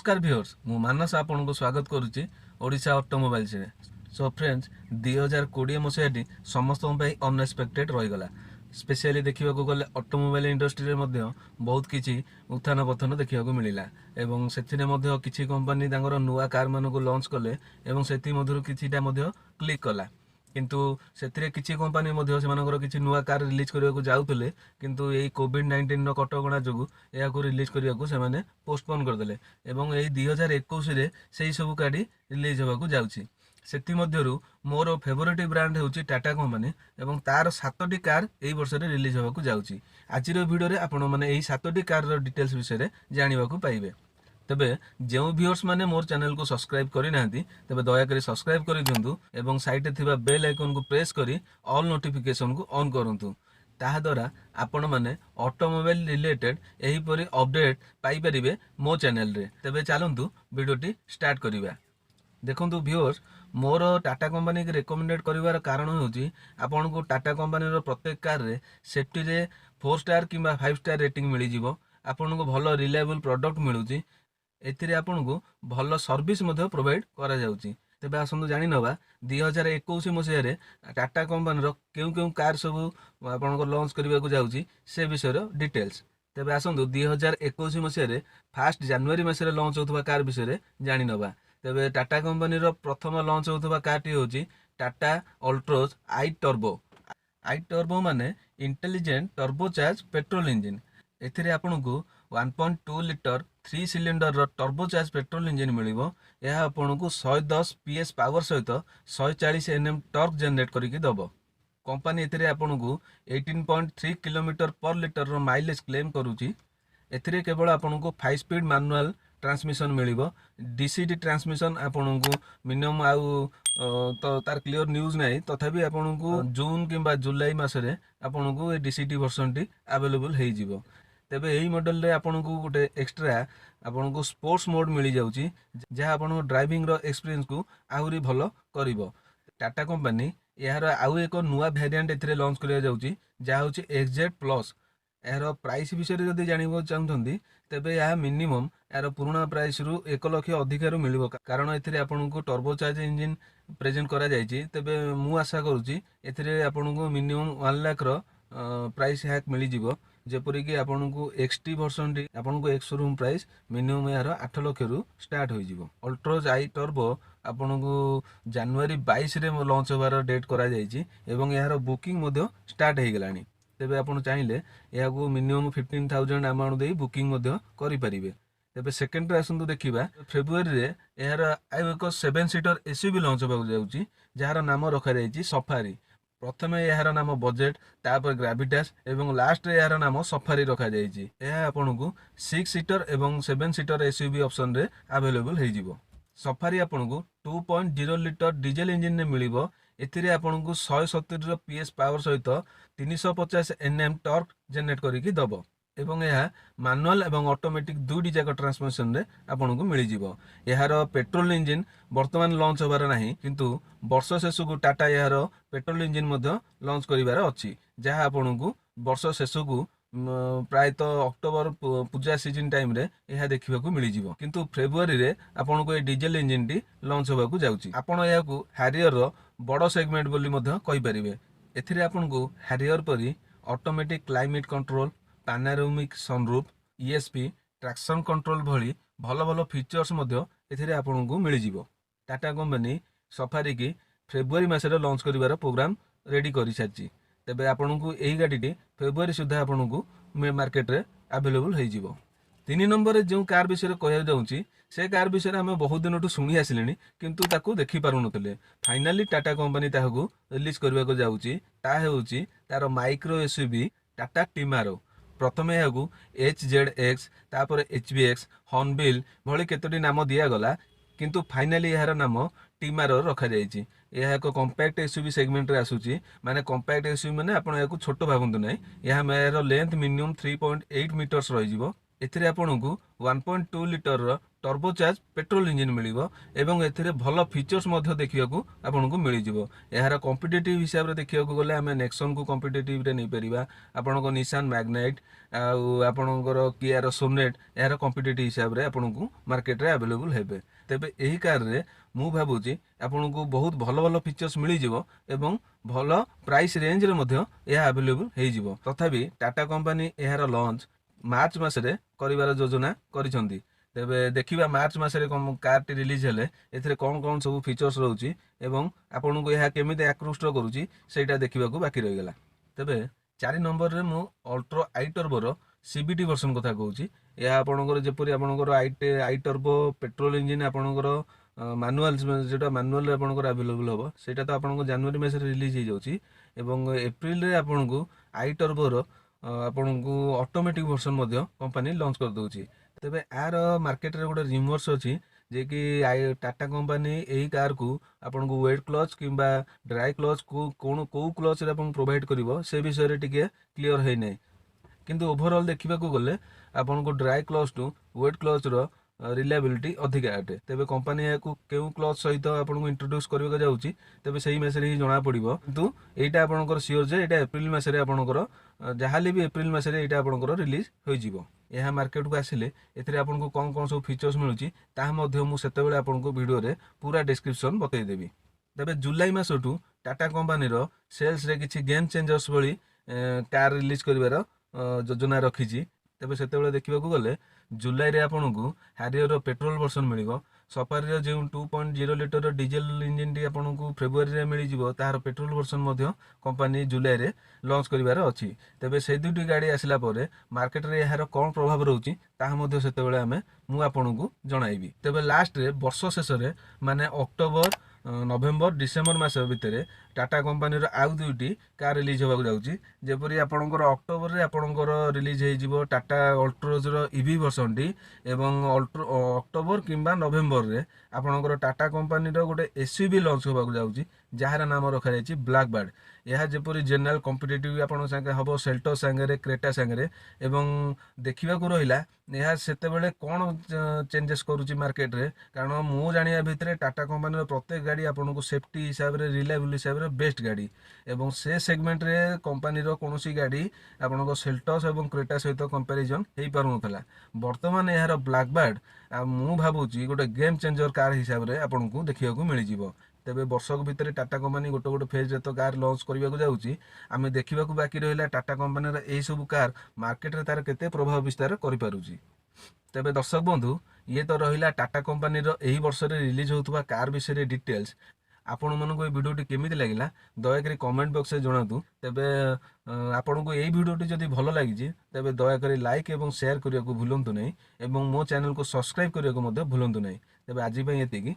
नमस्कार व्यूअर्स मु मानस आपन को स्वागत करुच्ची ओडिशा ऑटोमोबाइल्स रे। सो फ्रेंड्स 2020 मसीहाटी समस्त अनएक्सपेक्टेड रहीगला। स्पेशली देखा गले ऑटोमोबाइल इंडस्ट्री रे मध्य बहुत किछि उत्थान पतन देखा मिलला एवं सेथिरे मध्य किछि कंपनी तांगर नुआ कार मानको लॉन्च कले एवं सेति मधुर किछिटा मध्य क्लिक कला किंतु सेथिरे किछि कंपनी मध्य सेमानकर किछि नुआ कार रिलीज करिया को जाउतले किंतु एई कोविड-19 रो कटकणा जोगु या को रिलीज करिया को सेमाने पोस्टपोन कर देले एवं एई 2021 रे सेही सब गाड़ी रिलीज होबा को जाउछि। सेति मध्यरु मोर फेवरेट ब्रांड होउछि टाटा कंपनी एवं तार 7टी कार एई वर्ष रे रिलीज होबा को जाउछि। आजिर वीडियो रे आपण माने एई 7टी कार रो डिटेल्स विषय रे जानिबा को पाइबे। तबे जो व्यूअर्स माने मोर चैनल को सब्सक्राइब करि नांती तबे दया करी सब्सक्राइब करि दियंतु एवं साइड रे थिबा बेल आइकन को प्रेस करी ऑल नोटिफिकेशन को ऑन करंतु। ताहा द्वारा आपण माने ऑटोमोबाइल रिलेटेड एही परी अपडेट पाई परिबे मो चैनल रे। तबे चलंतु वीडियोटी स्टार्ट करिबा। देखंतु व्यूअर्स मोर टाटा कंपनी के रेकमेंडेड करिवार कारण होउची आपण को टाटा कंपनी रो प्रत्येक कार रे सेफ्टी रे 4 स्टार किबा 5 स्टार रेटिंग मिली जिवो। आपण को भलो रिलायबल प्रोडक्ट मिलुची एथिरे आपण को भलो सर्विस मध्य प्रोवाइड करा जाउची। तेबे आसंतु जानि नबा 2021 मसिया रे टाटा कंपनी रो केउ कार सब आपण को लॉन्च करिवा को जाउची से विषय रो डिटेल्स। तेबे आसंतु 2021 मसिया रे 1 जनवरी मास रे लॉन्च होतबा कार विषय रे जानि नबा। तेबे टाटा कंपनी रो प्रथम लॉन्च होतबा कारटी होची टाटा अल्ट्रोज आई टर्बो माने इंटेलिजेंट टर्बोचार्ज पेट्रोल इंजन। एथिरे आपण को 1.2 लिटर 3 सिलिंडर रो टर्बोचार्ज पेट्रोल इंजन मिलिबो। यह आपण को 110 पीएस पावर सहित 140 एनएम टॉर्क जनरेट करिकि दबो। कंपनी एथिरे आपण को 18.3 किलोमीटर पर लिटर रो माइलेज क्लेम करूची। एथिरे केवल आपण को 5 स्पीड मैनुअल ट्रांसमिशन मिलिबो। डीसीडी ट्रांसमिशन आपण को मिनिमम आउ तो तार क्लियर न्यूज नै तथापि आपण को जून किबा जुलाई मास रे आपण को ए डीसीडी वर्जन टी अवेलेबल हेइ जिवो। तेबे एही मॉडल रे आपण को गोटे एक्स्ट्रा आपण को स्पोर्ट्स मोड मिली जाउची जहा आपण ड्राइविंग रो एक्सपीरियंस को आहुरी भलो करिवो। टाटा कंपनी यार आउ एक नुआ वेरिएंट एथिरे लॉन्च करिया जाउची जहा होची एक्सजेड प्लस। यार प्राइस विषय रे जदी जानिबो चाहंतंदी तेबे या मिनिमम यार पुराना प्राइस रु 1 लाख अधिक रु मिलिबो कारण एथिरे आपण को टर्बोचार्ज इंजन प्रेजेंट करा जायची। तेबे मु आशा करूची एथिरे आपण को मिनिमम 1 लाख रो प्राइस हैक मिली जिवो। जेपरि कि आपण को एक्सटी वर्जन टी आपण को एक शोरूम प्राइस मिनिमम यार 8 लाख रु स्टार्ट होई जिवो। अल्ट्रोज आई टर्बो आपण को जनवरी 22 रे लॉन्च होबार डेट करा जायची एवं यार बुकिंग मध्य स्टार्ट हे गेलानी। तेबे आपण चाहिले या को मिनिमम 15000 अमाउंट देई बुकिंग मध्य करि परिबे। तेबे सेकंड रे आसंतु देखिबा फेब्रुअरी रे यार आइ एक 7 सीटर एसयूवी लॉन्च होबा जाउची जहार नाम रखा जायची सफारी। प्रथमे यार नाम बजेट तापर ग्रेविटास एवं लास्ट रे यार नाम सफारी रखा जायची। यह आपण को 6 सीटर एवं 7 सीटर एसयूवी ऑप्शन रे अवेलेबल हे जिवो। सफारी आपण को 2.0 लिटर डीजल इंजन ने मिलिबो। एथिरे आपण को 170 पीएस पावर सहित 350 एनएम टॉर्क जनरेट करिकि दबो एवं यह मैनुअल एवं ऑटोमेटिक दुईटी जाक ट्रांसमिशन रे आपण को मिली जिवो। यार पेट्रोल इंजन वर्तमान लॉन्च होबार नाही किंतु वर्ष शेष को टाटा यार पेट्रोल इंजन मध्य लॉन्च करिवार अछि जहा आपण को वर्ष शेष को प्रायत अक्टोबर पूजा सीजन टाइम रे यह देखिबा को मिली जिवो। किंतु फेब्रुअरी रे आपण को ए डीजल इंजन टी लॉन्च होबा को जाउची। आपण या को हैरियर रो बड़ सेगमेंट बोली मध्य कहि परिबे। एथिरे आपण को हैरियर परी automatic climate control panoramic sunroof ESP traction control भली भलो भलो फीचर्स मध्य एथिरे आपण को मिली जिवो। टाटा कंपनी सफारी की फेब्रुअरी मास रे लॉन्च करिवार प्रोग्राम रेडी करि साची। तेबे आपण को एही गाडीटी फेब्रुअरी सुधा आपण को मार्केट रे अवेलेबल हे जिवो। 3 नंबर रे जो कार विषय कहया जाउची से कार विषय हम बहुत दिन शुणी आसिलेनी किंतु ताकू देखि पारु नथिले। फाइनली टाटा कंपनी ताकू रिलीज करबा को जाउची ता हेउची तार माइक्रो एसयूवी टाटा टिमारो। प्रथमे याकू HZX तापर HBX हॉर्नबिल भली केतोटी नाम दिया गला किंतु फाइनली यार नाम टिमारो रखा जायची। यह एक कॉम्पैक्ट एसयूवी सेगमेंट रे आसुची माने कॉम्पैक्ट एसयूवी माने आपण याकू छोटो भाबंतु नै। यह मेर लेंथ मिनिमम 3.8 मीटर्स रहि जिवो एथिरे आपनको 1.2 लिटर टर्बोचार्ज पेट्रोल इंजिन मिलिबो एवं एथिरे भल फीचर्स मध्य देखिବାକୁ आपनको मिलिजिवो। एहार कॉम्पिटिटिव हिसाब रे देखिବାକୁ गले आमे नेक्सन को कॉम्पिटिटिव रे नै परिबा, आपनको निसान मैग्नाइट आपणकर कियार सोनेट एहार कॉम्पिटिटिव हिसाब रे आपनको मार्केट रे अवेलेबल हेबे। तेबे एही कार रे मु भाबुची आपनको बहुत भल भल फीचर्स मिलिजिवो एवं भल प्राइस रेंज रे मध्य एहा अवेलेबल हेइ जिवो। तथापि टाटा कंपनी एहार लॉन्च मार्च मासरे करिवार योजना करिसंती। तेबे देखिबा मार्च मासरे कारटी रिलीज हेले एथिरे कोन कोन सब फीचर्स रहउची एवं आपनको एहा केमिते आकृष्ट करूची सेटा देखिबाकू बाकी रहि गेला। तेबे 4 नंबर रे मु अल्ट्रा आई टर्बो रो सीबीटी वर्जन कथा कहूची। एहा आपनकर जेपरि आपनकर आई टर्बो पेट्रोल इंजिन आपनकर मैनुअल जेटा मैनुअल रे आपनकर अवेलेबल होबो सेटा तो आपनको जनवरी मास रे रिलीज हे जाउची एवं एप्रिल रे आपनको आई टर्बो रो आपनको ऑटोमेटिक वर्जन मध्य कंपनी लॉन्च कर दउची। तेबे आर मार्केट रे गोटे रिमर्स अछि जे कि टाटा कंपनी एही कार को आपनको वेट क्लच किंबा ड्राई क्लच को क्लच रे आपन प्रोवाइड करिवो से विषय रे टिके क्लियर हे नै। किंतु ओवरऑल देखिबा को गले आपनको dry clutch to wet clutch रो रिलायबिलिटी अधिक अटे। तेबे कंपनी याकू केउ क्लच सहित आपनको इंट्रोड्यूस करबा जाउची तेबे सही मासरे ही जणा पड़िबो। किंतु एटा आपनकर सियोर जे एटा एप्रिल मासरे आपनकर जहाले भी एप्रिल मासरे एटा आपनकर रिलीज होई जिवो। एहा मार्केट को आसिले एथिरे आपनको कोन कोन सब फीचर्स मिलुची ताहा मध्य मु सेते बेले आपनको वीडियो रे पूरा डिस्क्रिप्शन बतै देबी। तेबे जुलाई मासटू टाटा कंपनी रो सेल्स रे किछि गेम चेंजर्स भली कार रिलीज करिवार योजना रखिछि। तेबे सेते बेले देखिबाकू गले जुलाई रे आपनको हारियर पेट्रोल वर्जन मिलिबो। सफारी जो 2.0 लिटर डीजल इंजिन टी आपनको फेब्रुआरी रे मिली जिवो तार पेट्रोल वर्जन मध्य कंपनी जुलाई रे लॉन्च करिवार अछि। तेबे से दुटी गाड़ी आसिला परे मार्केट रे यार कोन प्रभाव रहउची ताहा मध्य सेते बेले आमे मु आपनको जणाइबी। तेबे लास्ट रे वर्ष शेष रे माने अक्टोबर नवेम्बर डिसेम्बर मास भितरे टाटा कंपनी रो आउ दुईटी कार रिलीज होबाक जाउची। जेपरि आपणकर अक्टोबर रे आपणकर रिलीज हे जिवो टाटा अल्ट्रोज रो ईवी वर्जन टी एवं अक्टोबर किंबा नवेम्बर रे आपणकर टाटा कंपनी रो गोटे एसयूवी लॉन्च होबाक जाउची जहार नाम रखा जायछि ब्लैक बर्ड। यह जेपरि जनरल कॉम्पिटिटिव आपन संगे हबो सेल्टो संगे रे क्रेटा संगे रे एवं देखिबा को रहिला यह सेते बेले कोन चेंजेस करूची मार्केट रे। कारण मु जानिया भितरे टाटा कंपनी रो प्रत्येक गाड़ी आपन को सेफ्टी हिसाब रे रिलायबल हिसाब रे बेस्ट गाड़ी एवं से सेगमेंट रे कंपनी रो कोनोसी गाड़ी आपन को सेल्टोस एवं क्रेटा सहित कंपैरिजन हेई पारु नथला। वर्तमान यार ब्लैक बर्ड मु भाबुची गोटे गेम चेंजर कार हिसाब रे आपन को देखिया को मिली जिवो। तेबे वर्षक भितर टाटा कंपनी गोटे गोटे फेज रे तो कार लॉन्च करबा को जाउची आमे देखिबा को बाकी रहिला टाटा कंपनी रे एई सब कार मार्केट रे तार केते प्रभाव विस्तार करि पारुची। तेबे दर्शक बंधु ये तो रहिला टाटा कंपनी रो एही वर्ष रे रिलीज होतबा कार विषय रे डिटेल्स। आपण मनको ए वीडियोटी केमिति लागिला दया करी कमेंट बॉक्स रे जणातु। तेबे आपनको एई वीडियोटी जदि भलो लागिची तेबे दया करी लाइक एवं शेयर करिया को भूलंतु नै एवं मो चैनल को सब्सक्राइब करिया को मध्ये भूलंतु नै। तेबे आजि पई एतिकी।